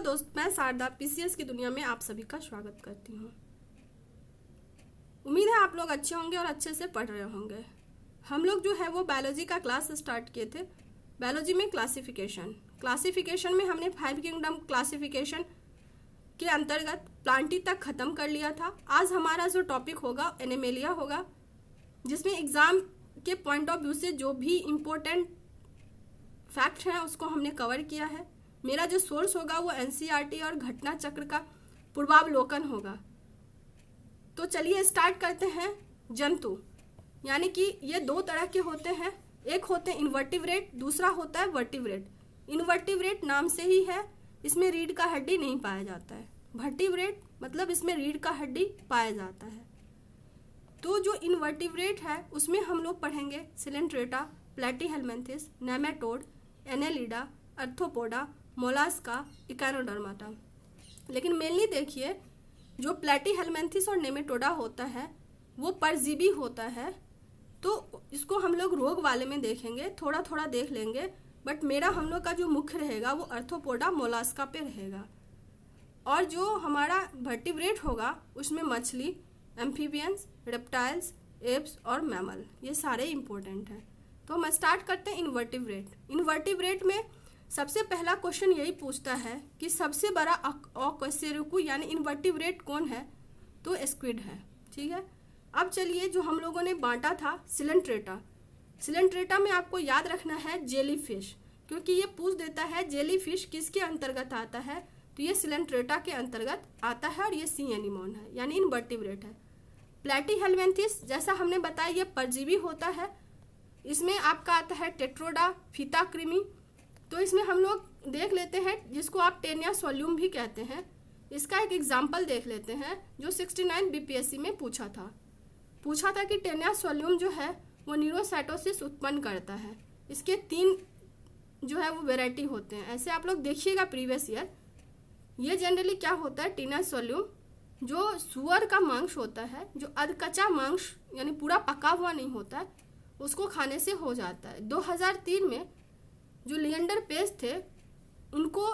दोस्त, मैं शारदा पीसीएस की दुनिया में आप सभी का स्वागत करती हूँ। उम्मीद है आप लोग अच्छे होंगे और अच्छे से पढ़ रहे होंगे। हम लोग जो है वो बायोलॉजी का क्लास स्टार्ट किए थे। बायोलॉजी में क्लासिफिकेशन में हमने 5 किंगडम क्लासिफिकेशन के अंतर्गत प्लांटी तक ख़त्म कर लिया था। आज हमारा जो टॉपिक होगा एनिमेलिया होगा, जिसमें एग्ज़ाम के पॉइंट ऑफ व्यू से जो भी इम्पोर्टेंट फैक्ट हैं उसको हमने कवर किया है। मेरा जो सोर्स होगा वो एनसीईआरटी और घटना चक्र का पूर्वावलोकन होगा। तो चलिए स्टार्ट करते हैं। जंतु यानी कि ये दो तरह के होते हैं, एक होते हैं इन्वर्टिब्रेट, दूसरा होता है वर्टिब्रेट। इन्वर्टिब्रेट नाम से ही है, इसमें रीढ़ का हड्डी नहीं पाया जाता है। वर्टिब्रेट मतलब इसमें रीढ़ का हड्डी पाया जाता है। तो जो इन्वर्टिब्रेट है उसमें हम लोग पढ़ेंगे coelenterata, platyhelminthes, nematode, annelida, arthropoda, mollusca, echinodermata. लेकिन मेनली देखिए जो प्लैटीहेलमिन्थेस और नेमेटोडा होता है वो परजीवी होता है, तो इसको हम लोग रोग वाले में देखेंगे, थोड़ा थोड़ा देख लेंगे। बट मेरा हम लोग का जो मुख्य रहेगा वो आर्थ्रोपोडा, मोलास्का पे रहेगा। और जो हमारा वर्टिब्रेट होगा उसमें मछली, एम्फीबियंस, रेप्टाइल्स, एप्स और मैमल, ये सारे इंपॉर्टेंट हैं। तो हम स्टार्ट करते हैं इन्वर्टिब्रेट। इन्वर्टिब्रेट में सबसे पहला क्वेश्चन यही पूछता है कि सबसे बड़ा अकशेरुकी यानी इन्वर्टिब्रेट कौन है? तो स्क्विड है। ठीक है, अब चलिए जो हम लोगों ने बांटा था सिलेंट्रेटा में आपको याद रखना है जेलीफिश, क्योंकि ये पूछ देता है जेलीफिश किसके अंतर्गत आता है, तो ये सिलेंट्रेटा के अंतर्गत आता है और ये सी एनिमोन है यानी इन्वर्टिब्रेट है। प्लैटीहेलमिन्थेस जैसा हमने बताया ये परजीवी होता है, इसमें आपका आता है टेट्रोडा, फीता कृमि। तो इसमें हम लोग देख लेते हैं जिसको आप टेनिया सोल्यूम भी कहते हैं। इसका एक एग्जाम्पल देख लेते हैं जो 69 बीपीएससी में पूछा था कि टेनिया सोल्यूम जो है वो न्यूरोसाइटोसिस उत्पन्न करता है। इसके 3 जो है वो वेराइटी होते हैं, ऐसे आप लोग देखिएगा प्रीवियस ईयर। ये जनरली क्या होता है, टेनिया सोल्यूम जो सुअर का मांस होता है, जो अधकच्चा मांस यानी पूरा पका हुआ नहीं होता है, उसको खाने से हो जाता है। 2003 में जो लिएंडर पेज थे उनको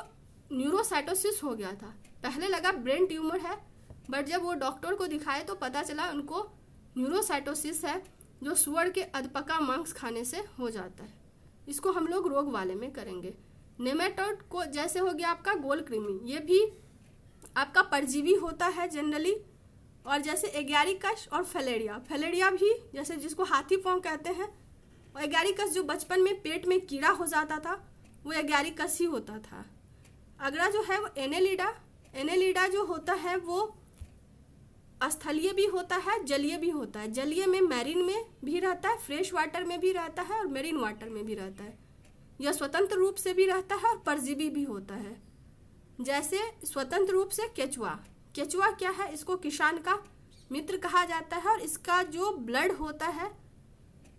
न्यूरोसाइटोसिस हो गया था। पहले लगा ब्रेन ट्यूमर है, बट जब वो डॉक्टर को दिखाए तो पता चला उनको न्यूरोसाइटोसिस है, जो सुअर के अधपका मांस खाने से हो जाता है। इसको हम लोग रोग वाले में करेंगे। नेमेटोड को जैसे हो गया आपका गोल कृमि, ये भी आपका परजीवी होता है जनरली। और जैसे एगैरिकस और फैलेरिया भी जैसे जिसको हाथी पांव कहते हैं, और एगैरिकस जो बचपन में पेट में कीड़ा हो जाता था वो एगैरिकस ही होता था। अगला जो है वो एनेलिडा जो होता है वो स्थलीय भी होता है, जलीय भी होता है। जलीय में मैरीन में भी रहता है, फ्रेश वाटर में भी रहता है और मेरीन वाटर में भी रहता है। यह स्वतंत्र रूप से भी रहता है और परजीवी भी होता है। जैसे स्वतंत्र रूप से केचुआ क्या है, इसको किसान का मित्र कहा जाता है और इसका जो ब्लड होता है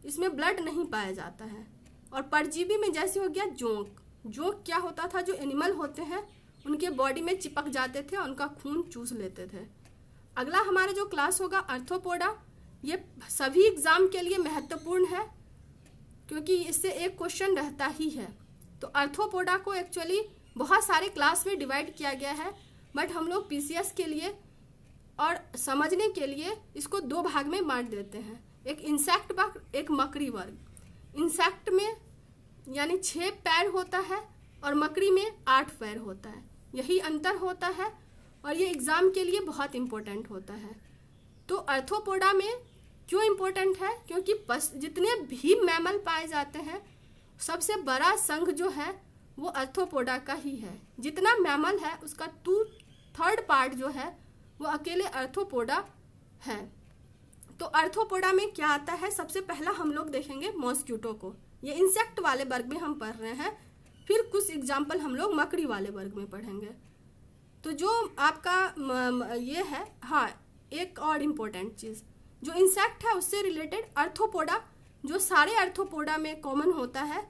इसमें ब्लड नहीं पाया जाता है। और परजीवी में जैसे हो गया जोंक क्या होता था, जो एनिमल होते हैं उनके बॉडी में चिपक जाते थे और उनका खून चूस लेते थे। अगला हमारा जो क्लास होगा आर्थ्रोपोडा, ये सभी एग्जाम के लिए महत्वपूर्ण है क्योंकि इससे एक क्वेश्चन रहता ही है। तो आर्थ्रोपोडा को एक्चुअली बहुत सारे क्लास में डिवाइड किया गया है, बट हम लोग पीसीएस के लिए और समझने के लिए इसको 2 भाग में बांट देते हैं, एक इंसेक्ट वर्ग, एक मकड़ी वर्ग। इंसेक्ट में यानी 6 पैर होता है और मकड़ी में 8 पैर होता है, यही अंतर होता है और ये एग्जाम के लिए बहुत इंपॉर्टेंट होता है। तो आर्थ्रोपोडा में क्यों इंपॉर्टेंट है, क्योंकि जितने भी मैमल पाए जाते हैं सबसे बड़ा संघ जो है वो आर्थ्रोपोडा का ही है। जितना मैमल है उसका 2/3 पार्ट जो है वो अकेले आर्थ्रोपोडा है। तो आर्थ्रोपोडा में क्या आता है, सबसे पहला हम लोग देखेंगे मॉस्किटो को, ये इंसेक्ट वाले वर्ग में हम पढ़ रहे हैं। फिर कुछ एग्जाम्पल हम लोग मकड़ी वाले वर्ग में पढ़ेंगे। तो जो आपका ये है, हाँ एक और इम्पोर्टेंट चीज़ जो इंसेक्ट है उससे रिलेटेड आर्थ्रोपोडा जो सारे आर्थ्रोपोडा में कॉमन होता है,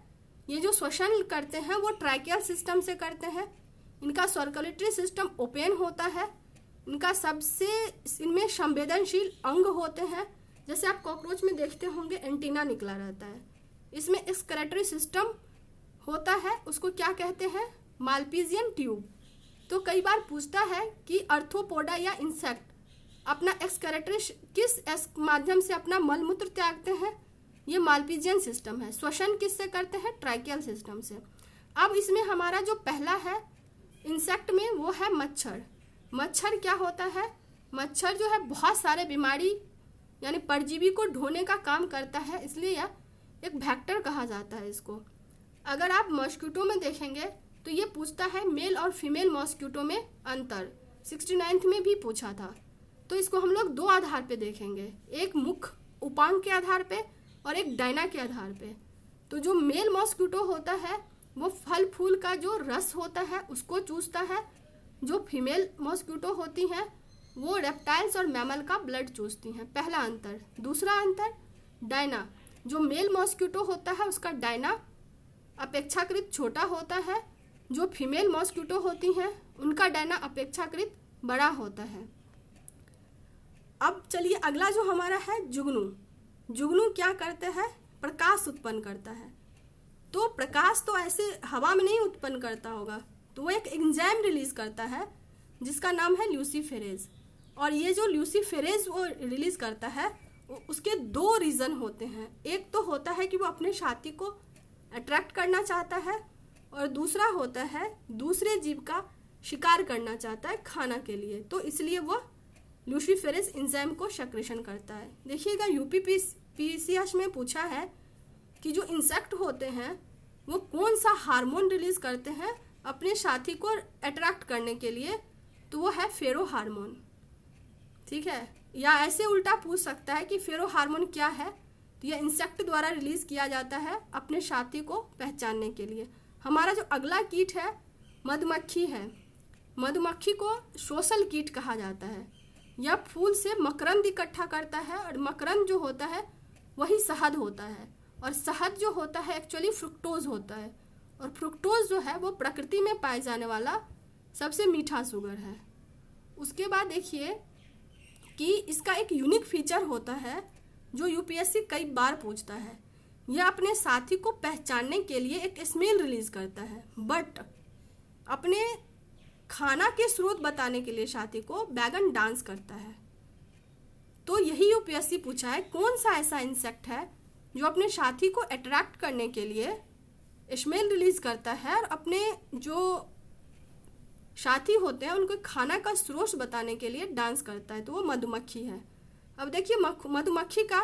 ये जो श्वसन करते हैं वो ट्रैकियल सिस्टम से करते हैं। इनका सर्कुलेटरी सिस्टम ओपन होता है, इनका सबसे इनमें संवेदनशील अंग होते हैं। जैसे आप कॉकरोच में देखते होंगे एंटीना निकला रहता है, इसमें एक्सक्रेटरी सिस्टम होता है, उसको क्या कहते हैं, मालपीजियन ट्यूब। तो कई बार पूछता है कि अर्थोपोडा या इंसेक्ट अपना एक्सक्रीटरी किस माध्यम से अपना मलमूत्र त्यागते हैं? ये मालपीजियन सिस्टम है। श्वसन किससे करते हैं? ट्रैकियल सिस्टम से। अब इसमें हमारा जो पहला है इंसेक्ट में, वो है मच्छर। मच्छर क्या होता है? मच्छर जो है बहुत सारे बीमारी यानी परजीवी को ढोने का काम करता है, इसलिए यह एक वेक्टर कहा जाता है इसको। अगर आप मॉस्किटो में देखेंगे तो ये पूछता है मेल और फीमेल मॉस्किटो में अंतर, 69th में भी पूछा था। तो इसको हम लोग दो आधार पे देखेंगे, एक मुख्य उपांग के आधार पे और एक डायना के आधार पे। तो जो मेल मॉस्किटो होता है वो फल फूल का जो रस होता है उसको चूसता है, जो फीमेल मॉस्किटो होती हैं वो रेप्टाइल्स और मैमल का ब्लड चूसती हैं। पहला अंतर। दूसरा अंतर, डायना, जो मेल मॉस्किटो होता है उसका डायना अपेक्षाकृत छोटा होता है, जो फीमेल मॉस्किटो होती हैं उनका डायना अपेक्षाकृत बड़ा होता है। अब चलिए अगला जो हमारा है जुगनू। जुगनू क्या करते हैं? प्रकाश उत्पन्न करता है। तो प्रकाश तो ऐसे हवा में नहीं उत्पन्न करता होगा, तो वो एक एंजाइम रिलीज करता है जिसका नाम है ल्यूसीफेरेज। और ये जो ल्यूसीफेरेज वो रिलीज करता है उसके दो रीज़न होते हैं। एक तो होता है कि वो अपने साथी को अट्रैक्ट करना चाहता है, और दूसरा होता है दूसरे जीव का शिकार करना चाहता है खाना के लिए, तो इसलिए वो ल्यूसीफेरेज एंजाइम को सक्रेशन करता है। देखिएगा यूपीपीसीएस में पूछा है कि जो इंसेक्ट होते हैं वो कौन सा हार्मोन रिलीज करते हैं अपने साथी को अट्रैक्ट करने के लिए, तो वो है फेरो हार्मोन। ठीक है, या ऐसे उल्टा पूछ सकता है कि फेरो हार्मोन क्या है, तो यह इंसेक्ट द्वारा रिलीज किया जाता है अपने साथी को पहचानने के लिए। हमारा जो अगला कीट है मधुमक्खी है। मधुमक्खी को सोशल कीट कहा जाता है। यह फूल से मकरंद इकट्ठा करता है, और मकरंद जो होता है वही शहद होता है, और शहद जो होता है एक्चुअली फ्रुक्टोज होता है, और फ्रुक्टोज जो है वो प्रकृति में पाए जाने वाला सबसे मीठा शुगर है। उसके बाद देखिए कि इसका एक यूनिक फीचर होता है जो यूपीएससी कई बार पूछता है। यह अपने साथी को पहचानने के लिए एक स्मेल रिलीज करता है, बट अपने खाना के स्रोत बताने के लिए साथी को बैगन डांस करता है। तो यही यूपीएससी पूछा है कौन सा ऐसा इंसेक्ट है जो अपने साथी को अट्रैक्ट करने के लिए स्मेल रिलीज करता है और अपने जो साथी होते हैं उनको खाना का स्रोत बताने के लिए डांस करता है, तो वो मधुमक्खी है। अब देखिए मधुमक्खी का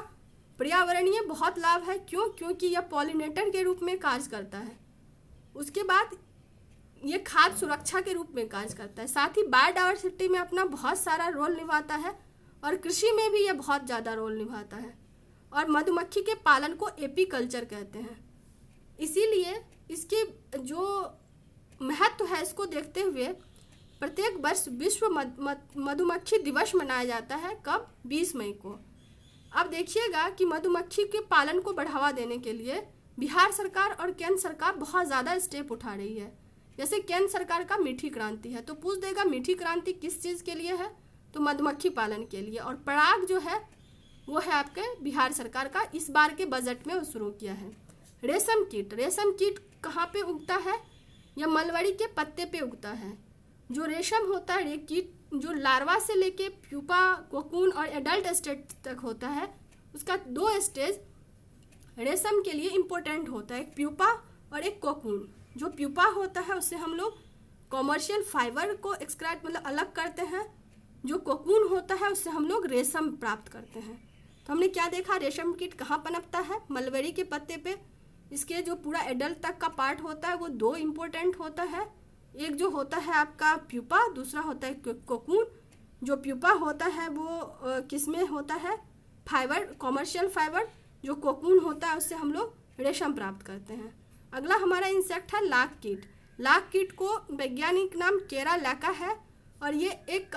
पर्यावरणीय बहुत लाभ है। क्यों? क्योंकि यह पॉलिनेटर के रूप में कार्य करता है। उसके बाद ये खाद्य सुरक्षा के रूप में कार्य करता है। साथ ही बायोडायवर्सिटी में अपना बहुत सारा रोल निभाता है, और कृषि में भी यह बहुत ज़्यादा रोल निभाता है। और मधुमक्खी के पालन को एपीकल्चर कहते हैं। इसीलिए इसके जो महत्व है इसको देखते हुए प्रत्येक वर्ष विश्व मधुमक्खी दिवस मनाया जाता है। कब? 20 मई को। अब देखिएगा कि मधुमक्खी के पालन को बढ़ावा देने के लिए बिहार सरकार और केंद्र सरकार बहुत ज़्यादा स्टेप उठा रही है। जैसे केंद्र सरकार का मीठी क्रांति है, तो पूछ देगा मीठी क्रांति किस चीज़ के लिए है, तो मधुमक्खी पालन के लिए। और पराग जो है वो है आपके बिहार सरकार का, इस बार के बजट में शुरू किया है। रेशम कीट। रेशम कीट कहाँ पे उगता है? यह मलबरी के पत्ते पे उगता है। जो रेशम होता है कीट जो लार्वा से लेके प्यूपा, कोकून और एडल्ट स्टेज तक होता है, उसका 2 स्टेज रेशम के लिए इम्पोर्टेंट होता है, एक प्यूपा और एक कोकून। जो प्यूपा होता है उससे हम लोग कॉमर्शियल फाइबर को एक्सट्रैक्ट मतलब अलग करते हैं, जो कोकून होता है उससे हम लोग रेशम प्राप्त करते हैं। तो हमने क्या देखा, रेशम कीट कहाँ पनपता है? मलबरी के पत्ते पे। इसके जो पूरा एडल्ट तक का पार्ट होता है वो 2 इम्पोर्टेंट होता है, एक जो होता है आपका प्यूपा, दूसरा होता है कोकून। जो प्यूपा होता है वो किसमें होता है? Fibre, commercial fibre. जो कोकून होता है उससे हम लोग रेशम प्राप्त करते हैं। अगला हमारा इंसेक्ट है लाख कीट। लाख कीट को वैज्ञानिक नाम केरा लैका है, और ये एक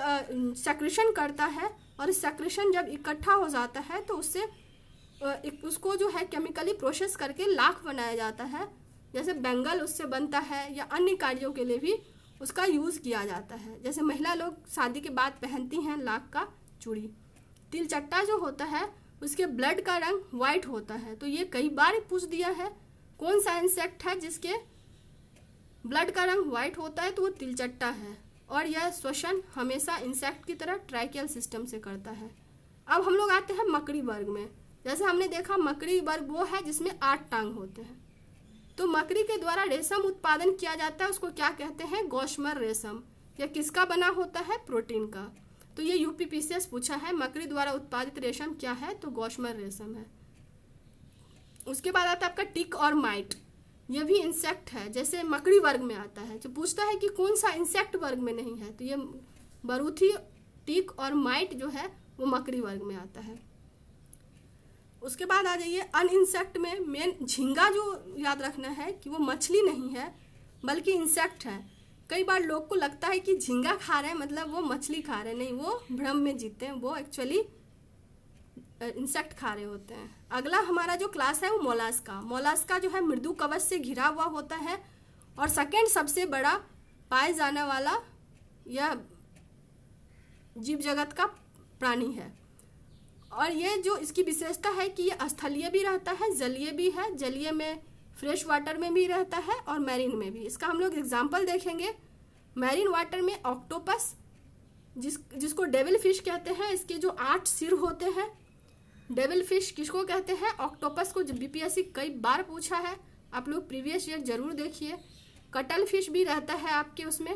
सेक्रेशन करता है, और इस सेक्रेशन जब इकट्ठा हो जाता है तो उससे उसको जो है केमिकली प्रोसेस करके लाख बनाया जाता है। जैसे बेंगल उससे बनता है, या अन्य कार्यों के लिए भी उसका यूज़ किया जाता है। जैसे महिला लोग शादी के बाद पहनती हैं लाख का चूड़ी। तिलचट्टा जो होता है उसके ब्लड का रंग वाइट होता है। तो ये कई बार पूछ दिया है कौन सा इंसेक्ट है जिसके ब्लड का रंग वाइट होता है, तो वो तिलचट्टा है। और यह श्वसन हमेशा इंसेक्ट की तरह ट्रैकियल सिस्टम से करता है। अब हम लोग आते हैं मकड़ी वर्ग में। जैसे हमने देखा मकड़ी वर्ग वो है जिसमें 8 टांग होते हैं। तो मकड़ी के द्वारा रेशम उत्पादन किया जाता है, उसको क्या कहते हैं? गॉशमर रेशम। यह किसका बना होता है? प्रोटीन का। तो ये यूपीपीसीएस पूछा है, मकड़ी द्वारा उत्पादित रेशम क्या है? तो गॉशमर रेशम है। उसके बाद आता है आपका टिक और माइट। यह भी इंसेक्ट है, जैसे मकड़ी वर्ग में आता है। जो पूछता है कि कौन सा इंसेक्ट वर्ग में नहीं है, तो ये बरूथी, टिक और माइट जो है वो मकड़ी वर्ग में आता है। उसके बाद आ जाइए अन इंसेक्ट में। मेन झींगा जो याद रखना है कि वो मछली नहीं है बल्कि इंसेक्ट है। कई बार लोग को लगता है कि झींगा खा रहे हैं मतलब वो मछली खा रहे हैं, नहीं, वो भ्रम में जीते हैं, वो एक्चुअली इंसेक्ट खा रहे होते हैं। अगला हमारा जो क्लास है वो मोलास्का। मोलास्का जो है मृदु कवच से घिरा हुआ होता है और सेकंड सबसे बड़ा पाए जाने वाला यह जीव जगत का प्राणी है। और ये जो इसकी विशेषता है कि ये स्थलीय भी रहता है, जलीय भी है। जलीय में फ्रेश वाटर में भी रहता है और मैरीन में भी। इसका हम लोग एग्जाम्पल देखेंगे। मैरीन वाटर में ऑक्टोपस, जिसको डेविल फिश कहते हैं, इसके जो 8 सिर होते हैं। डेविल फिश किसको कहते हैं? ऑक्टोपस को। बीपीएससी कई बार पूछा है, आप लोग प्रीवियस ईयर जरूर देखिए। कटल फिश भी रहता है आपके उसमें।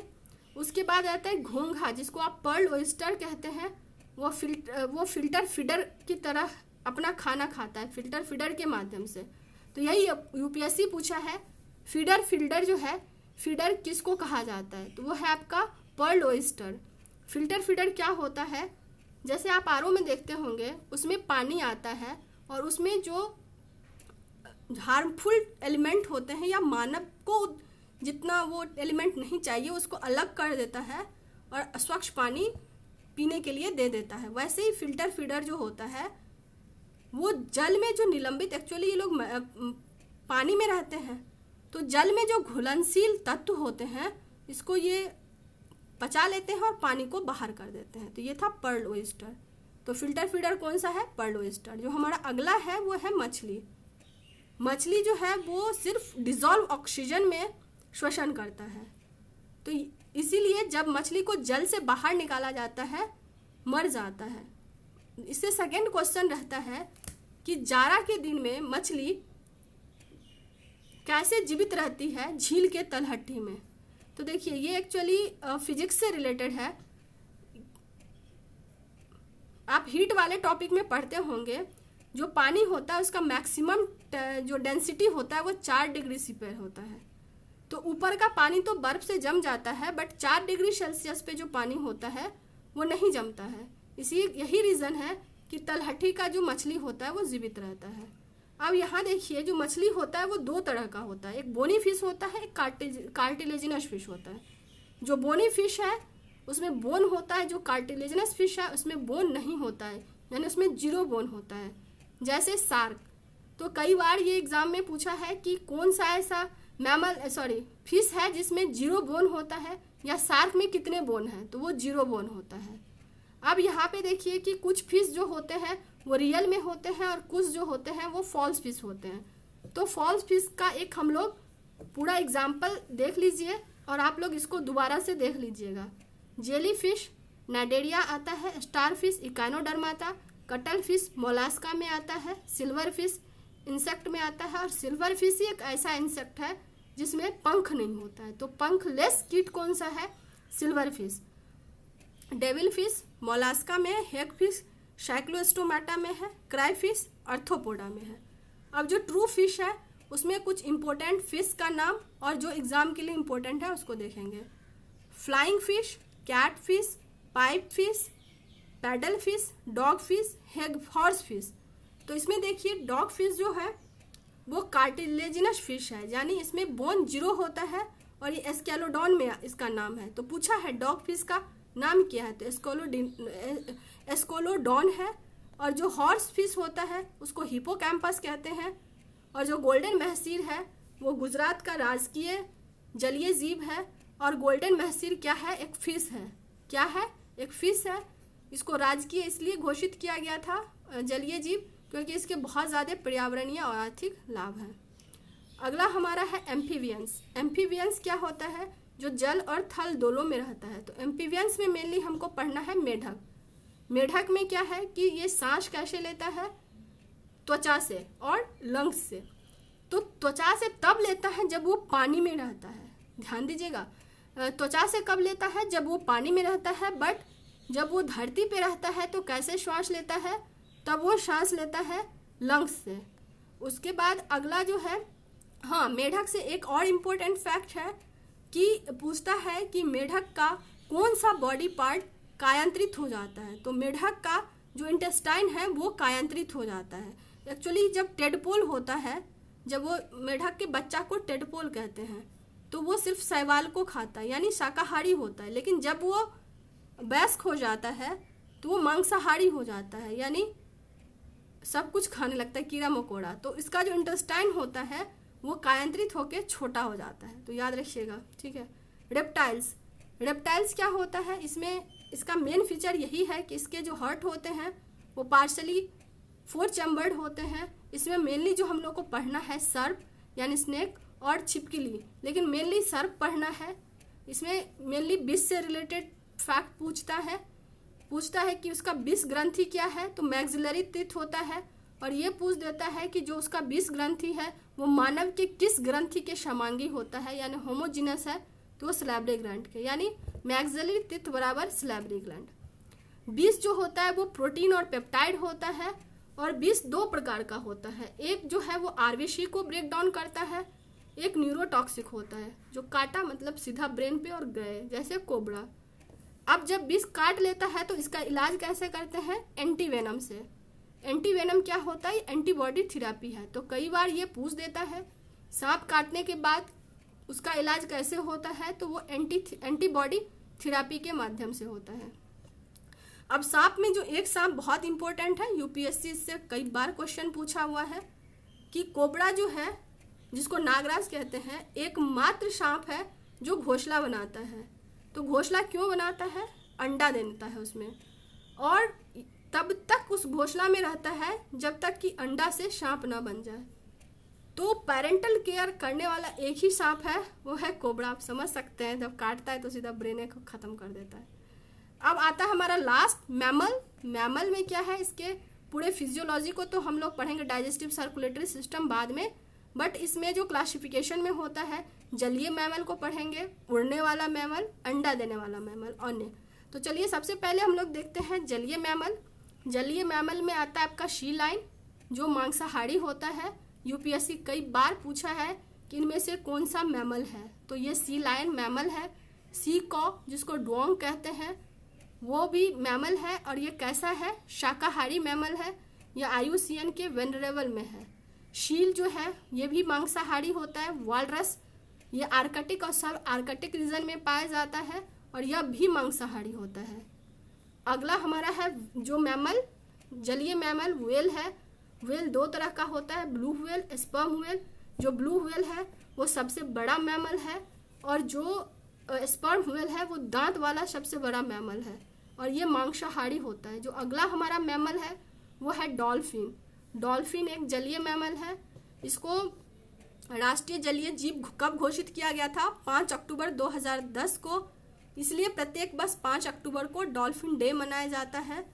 उसके बाद आता है घोंघा, जिसको आप पर्ल ऑयस्टर कहते हैं। वो फिल्टर फीडर की तरह अपना खाना खाता है, फिल्टर फीडर के माध्यम से। तो यही यूपीएससी पूछा है। फीडर फिल्टर जो है, फीडर किसको कहा जाता है? तो वो है आपका पर्ल ऑयस्टर। फिल्टर फीडर क्या होता है? जैसे आप आरओ में देखते होंगे, उसमें पानी आता है और उसमें जो हार्मफुल एलिमेंट होते हैं या मानव को जितना वो एलिमेंट नहीं चाहिए उसको अलग कर देता है और स्वच्छ पानी पीने के लिए दे देता है। वैसे ही फिल्टर फीडर जो होता है वो जल में जो निलंबित, एक्चुअली ये लोग पानी में रहते हैं, तो जल में जो घुलनशील तत्व होते हैं इसको ये पचा लेते हैं और पानी को बाहर कर देते हैं। तो ये था पर्ल ऑयस्टर। तो फिल्टर फीडर कौन सा है? Pearl oyster. जो हमारा अगला है वो है मछली। मछली जो है वो सिर्फ डिजॉल्व ऑक्सीजन में श्वसन करता है। तो इसीलिए जब मछली को जल से बाहर निकाला जाता है मर जाता है। इससे सेकंड क्वेश्चन रहता है कि जाड़ा के दिन में मछली कैसे जीवित रहती है झील के तलहटी में। तो देखिए ये एक्चुअली फिजिक्स से रिलेटेड है। आप हीट वाले टॉपिक में पढ़ते होंगे, जो पानी होता है उसका मैक्सिमम जो डेंसिटी होता है वो 4 डिग्री सेल्सियस होता है। तो ऊपर का पानी तो बर्फ से जम जाता है, बट 4 डिग्री सेल्सियस पे जो पानी होता है वो नहीं जमता है। यही रीज़न है कि तलहटी का जो मछली होता है वो जीवित रहता है। अब यहाँ देखिए जो मछली होता है वो 2 तरह का होता है, एक बोनी फिश होता है, एक कार्टिलेजिनस फिश होता है। जो बोनी फिश है उसमें बोन होता है, जो कार्टिलेजिनस फिश है उसमें बोन नहीं होता है, यानी उसमें 0 बोन होता है। जैसे शार्क, तो कई बार ये एग्जाम में पूछा है कि कौन सा ऐसा फिश है जिसमें 0 बोन होता है, या शार्क में कितने बोन हैं, तो वो 0 बोन होता है। अब यहाँ पे देखिए कि कुछ फिश जो होते हैं वो रियल में होते हैं और कुछ जो होते हैं वो फॉल्स फिश होते हैं। तो फॉल्स फिश का एक हम लोग पूरा एग्जाम्पल देख लीजिए और आप लोग इसको दोबारा से देख लीजिएगा। जेली फिश नाइडेरिया आता है, star fish इकानोडर्माता, cuttle fish Mollusca में आता है, सिल्वर फिश इंसेक्ट में आता है। और सिल्वर फिश ही एक ऐसा इंसेक्ट है जिसमें पंख नहीं होता है। तो पंखलेस कीट कौन सा है? Silver fish. Devil fish Mollusca में है, हेग फिश साइक्लोस्टोमाटा में है, क्राई फिश आर्थ्रोपोडा में है। अब जो ट्रू फिश है उसमें कुछ इंपॉर्टेंट फिश का नाम और जो एग्जाम के लिए इंपॉर्टेंट है उसको देखेंगे। Flying fish, cat fish, pipe fish, paddle fish, dog fish, hag horse fish. तो इसमें देखिए डॉग फिश जो है वो कार्टिलेजिनस फिश है, यानी इसमें बोन 0 होता है और ये एस्केलोडॉन में इसका नाम है। तो पूछा है डॉग फिश का नाम क्या है, तो एस्केलोडॉन है। और जो हॉर्स फिश होता है उसको हिपोकैम्पस कहते हैं। और जो गोल्डन महसीर है वो गुजरात का राजकीय जलीय जीव है। और गोल्डन महसीर क्या है? एक फिश है। क्या है? एक फिश है। इसको राजकीय इसलिए घोषित किया गया था जलीय जीव क्योंकि इसके बहुत ज़्यादा पर्यावरणीय और आर्थिक लाभ हैं। अगला हमारा है एम्फीबियंस। एम्फीबियंस क्या होता है? जो जल और थल दोनों में रहता है। तो एम्फीबियंस में मेनली हमको पढ़ना है मेढक। मेढक में क्या है कि ये सांस कैसे लेता है, त्वचा से और लंग्स से। तो त्वचा से तब लेता है जब वो पानी में रहता है, ध्यान दीजिएगा। त्वचा से कब लेता है, जब वो पानी में रहता है, बट जब वो धरती पे रहता है तो कैसे श्वास लेता है, तब वो सांस लेता है लंग्स से। उसके बाद अगला जो है, हाँ, मेढक से एक और इम्पोर्टेंट फैक्ट है कि पूछता है कि मेढक का कौन सा बॉडी पार्ट कायांतरित हो जाता है। तो मेढक का जो इंटेस्टाइन है वो कायांतरित हो जाता है। एक्चुअली जब टेडपोल होता है, जब वो मेढक के बच्चा को टेडपोल कहते हैं, तो वो सिर्फ शैवाल को खाता है, यानी शाकाहारी होता है। लेकिन जब वो वयस्क हो जाता है तो वो मांसाहारी हो जाता है, यानी सब कुछ खाने लगता है, कीड़ा मकोड़ा। तो इसका जो इंटेस्टाइन होता है वो कायांतरित होकर छोटा हो जाता है, तो याद रखिएगा, ठीक है। रेप्टाइल्स क्या होता है, इसमें इसका मेन फीचर यही है कि इसके जो हार्ट होते हैं वो पार्शली 4 चैम्बर्ड होते हैं। इसमें मेनली जो हम लोग को पढ़ना है सर्प यानी स्नेक और छिपकली, लेकिन मेनली सर्प पढ़ना है। इसमें मेनली विष से रिलेटेड फैक्ट पूछता है कि उसका विष ग्रंथि क्या है, तो मैक्सिलरी टीथ होता है। और ये पूछ देता है कि जो उसका विष ग्रंथि है वो मानव के किस ग्रंथि के समांगी होता है, यानी होमोजिनस है तो सैलिवरी ग्लैंड के, यानी मैक्सिलरी टीथ बराबर सैलिवरी ग्लैंड। विष जो होता है वो प्रोटीन और पेप्टाइड होता है, और विष 2 प्रकार का होता है। एक जो है वो आरबीसी को ब्रेक डाउन करता है, एक न्यूरोटॉक्सिक होता है जो काटा मतलब सीधा ब्रेन पे और गए, जैसे कोबरा। अब जब विष काट लेता है तो इसका इलाज कैसे करते हैं, एंटीवेनम से। एंटीवेनम क्या होता है, एंटीबॉडी थेरेपी है। तो कई बार ये पूछ देता है सांप काटने के बाद उसका इलाज कैसे होता है, तो वो एंटीबॉडी थेरेपी के माध्यम से होता है। अब सांप में जो एक सांप बहुत इंपॉर्टेंट है, यूपीएससी से कई बार क्वेश्चन पूछा हुआ है कि कोबरा जो है, जिसको नागराज कहते हैं, एकमात्र सांप है जो घोंसला बनाता है। तो घोंसला क्यों बनाता है, अंडा देता है उसमें, और तब तक उस घोंसला में रहता है जब तक कि अंडा से सांप ना बन जाए। तो पेरेंटल केयर करने वाला एक ही सांप है, वो है कोबरा। आप समझ सकते हैं, जब काटता है तो सीधा ब्रेन को ख़त्म कर देता है। अब आता है हमारा लास्ट मैमल। मैमल में क्या है, इसके पूरे फिजियोलॉजी को तो हम लोग पढ़ेंगे, डाइजेस्टिव सर्कुलेटरी सिस्टम बाद में, बट इसमें जो क्लासिफिकेशन में होता है, जलीय मैमल को पढ़ेंगे, उड़ने वाला मैमल, अंडा देने वाला मैमल, अन्य। तो चलिए सबसे पहले हम लोग देखते हैं जलीय मैमल। जलीय मैमल में आता है आपका सी लाइन, जो मांसाहारी होता है। यूपीएससी कई बार पूछा है कि इनमें से कौन सा मैमल है, तो ये सी लाइन मैमल है। सी कॉ, जिसको डुओंग कहते हैं, वो भी मैमल है, और ये कैसा है, शाकाहारी मैमल है। यह आईयूसीएन के वेनरेबल में है। शील जो है ये भी मांसाहारी होता है। वालरस ये आर्कटिक और सब आर्कटिक रीजन में पाया जाता है, और यह भी मांसाहारी होता है। अगला हमारा है जो मैमल, जलीय मैमल, व्हेल है। व्हेल 2 तरह का होता है, ब्लू व्हेल, स्पर्म व्हेल। जो ब्लू व्हेल है वो सबसे बड़ा मैमल है, और जो स्पर्म व्हेल है वो दांत वाला सबसे बड़ा मैमल है, और ये मांसाहारी होता है। जो अगला हमारा मैमल है वो है डॉल्फिन। डॉल्फिन एक जलीय मैमल है। इसको राष्ट्रीय जलीय जीव कब घोषित किया गया था, 5 अक्टूबर 2010 को। इसलिए प्रत्येक वर्ष 5 अक्टूबर को डॉल्फिन डे मनाया जाता है।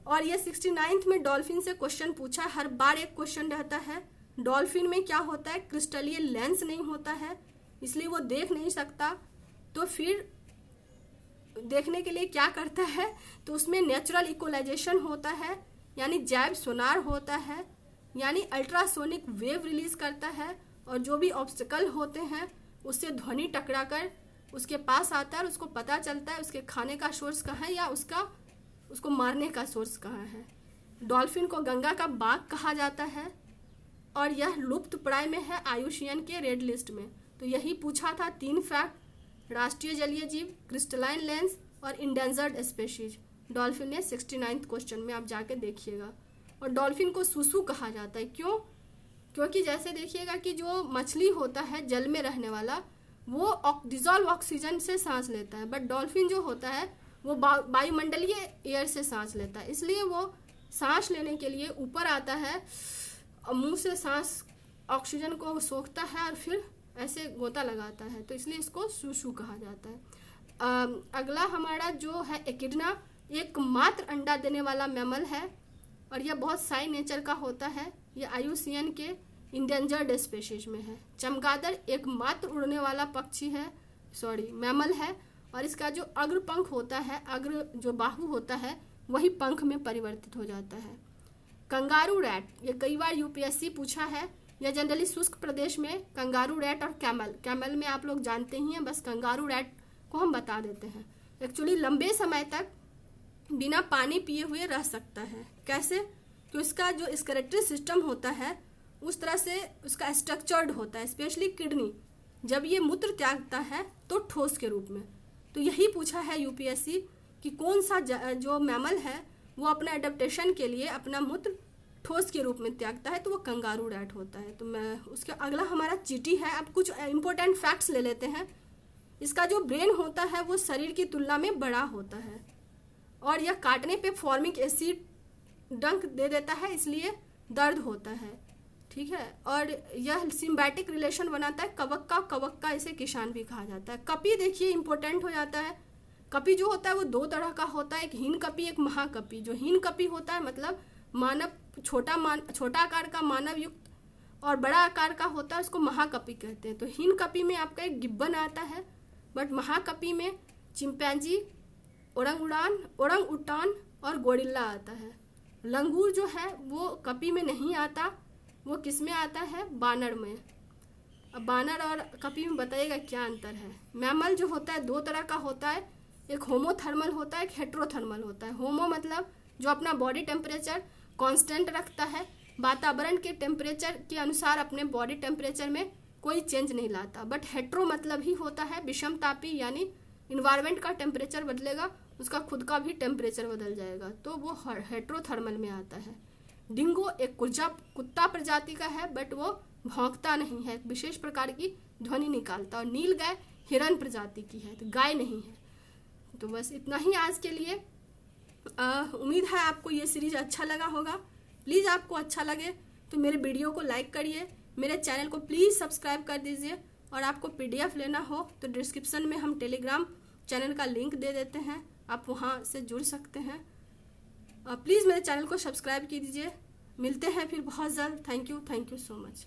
और ये 69th में डॉल्फिन से क्वेश्चन पूछा, हर बार एक क्वेश्चन रहता है। डॉल्फिन में क्या होता है, क्रिस्टलीय लेंस नहीं होता है, इसलिए वो देख नहीं सकता। तो फिर देखने के लिए क्या करता है, तो उसमें नेचुरल इक्वलाइजेशन होता है, यानी जैव सोनार होता है, यानी अल्ट्रासोनिक वेव रिलीज करता है, और जो भी ऑब्स्टिकल होते हैं उससे ध्वनि टकराकर उसके पास आता है, और उसको पता चलता है उसके खाने का सोर्स कहाँ है या उसको मारने का सोर्स कहाँ है। डॉल्फिन को गंगा का बाघ कहा जाता है, और यह लुप्त प्राय में है आईयूसीएन के रेड लिस्ट में। तो यही पूछा था 3 फैक्ट, राष्ट्रीय जलीय जीव, क्रिस्टलाइन लेंस और इंडेंजर्ड स्पेशीज। डॉल्फिन ने 69th क्वेश्चन में आप जाके देखिएगा। और डॉल्फिन को सुसु कहा जाता है, क्यों, क्योंकि जैसे देखिएगा कि जो मछली होता है जल में रहने वाला, वो डिजॉल्व ऑक्सीजन से सांस लेता है, बट डॉल्फिन जो होता है वो वायुमंडलीय एयर से सांस लेता है, इसलिए वो सांस लेने के लिए ऊपर आता है और मुंह से सांस ऑक्सीजन को सोखता है और फिर ऐसे गोता लगाता है, तो इसलिए इसको सूसू कहा जाता है। अगला हमारा जो है एकिडना, एकमात्र अंडा देने वाला मैमल है और यह बहुत साई नेचर का होता है। यह IUCN के इंडेंजर्ड स्पेशीज में है। चमगादड़ एकमात्र उड़ने वाला पक्षी है, मैमल है, और इसका जो अग्र पंख होता है, अग्र जो बाहु होता है, वही पंख में परिवर्तित हो जाता है। कंगारू रैट, ये कई बार UPSC पूछा है। यह जनरली शुष्क प्रदेश में कंगारू रैट और कैमल में आप लोग जानते ही हैं, बस कंगारू रैट को हम बता देते हैं। एक्चुअली लंबे समय तक बिना पानी पिए हुए रह सकता है। कैसे? तो इसका जो स्केलेटरी सिस्टम होता है उस तरह से उसका स्ट्रक्चर्ड होता है, स्पेशली किडनी। जब ये मूत्र त्यागता है तो ठोस के रूप में। तो यही पूछा है UPSC कि कौन सा जो मैमल है वो अपना एडेप्टेशन के लिए अपना मूत्र ठोस के रूप में त्यागता है, तो वो कंगारू रैट होता है। तो मैं उसके अगला हमारा चींटी है। अब कुछ इंपॉर्टेंट फैक्ट्स ले लेते हैं। इसका जो ब्रेन होता है वो शरीर की तुलना में बड़ा होता है और यह काटने पे फॉर्मिक एसिड डंक दे देता है, इसलिए दर्द होता है, ठीक है। और यह सिम्बायोटिक रिलेशन बनाता है कवक का, इसे किसान भी कहा जाता है। कपी देखिए इंपॉर्टेंट हो जाता है। कपी जो होता है वो दो तरह का होता है, एक हीन कपी, एक महाकपी। जो हीन कपी होता है मतलब मानव छोटा आकार का मानव युक्त और बड़ा आकार का होता है, उसको महाकपी कहते हैं। तो हीन कपी में आपका एक गिब्बन आता है, बट महाकपी में चिंपैंजी, ओरंग उटान और गोरिल्ला आता है। लंगूर जो है वो कपी में नहीं आता, वो किस में आता है? बानर में। अब बानर और कपी में बताइएगा क्या अंतर है। मैमल जो होता है दो तरह का होता है, एक होमोथर्मल होता है, एक हेट्रोथर्मल होता है। होमो मतलब जो अपना बॉडी टेम्परेचर कांस्टेंट रखता है, वातावरण के टेम्परेचर के अनुसार अपने बॉडी टेम्परेचर में कोई चेंज नहीं लाता। बट हेट्रो मतलब ही होता है विषमतापी, यानी इन्वायरमेंट का टेम्परेचर बदलेगा, उसका खुद का भी टेम्परेचर बदल जाएगा, तो वो हेट्रोथर्मल में आता है। डिंगो एक कुत्ता प्रजाति का है, बट वो भौंकता नहीं है, एक विशेष प्रकार की ध्वनि निकालता। और नील गाय हिरन प्रजाति की है, तो गाय नहीं है। तो बस इतना ही आज के लिए। उम्मीद है आपको ये सीरीज अच्छा लगा होगा। प्लीज़ आपको अच्छा लगे तो मेरे वीडियो को लाइक करिए, मेरे चैनल को प्लीज़ सब्सक्राइब कर दीजिए, और आपको PDF लेना हो तो डिस्क्रिप्शन में हम टेलीग्राम चैनल का लिंक दे देते हैं, आप वहाँ से जुड़ सकते हैं। प्लीज़ मेरे चैनल को सब्सक्राइब कीजिए। मिलते हैं फिर बहुत जल्द। Thank you so much.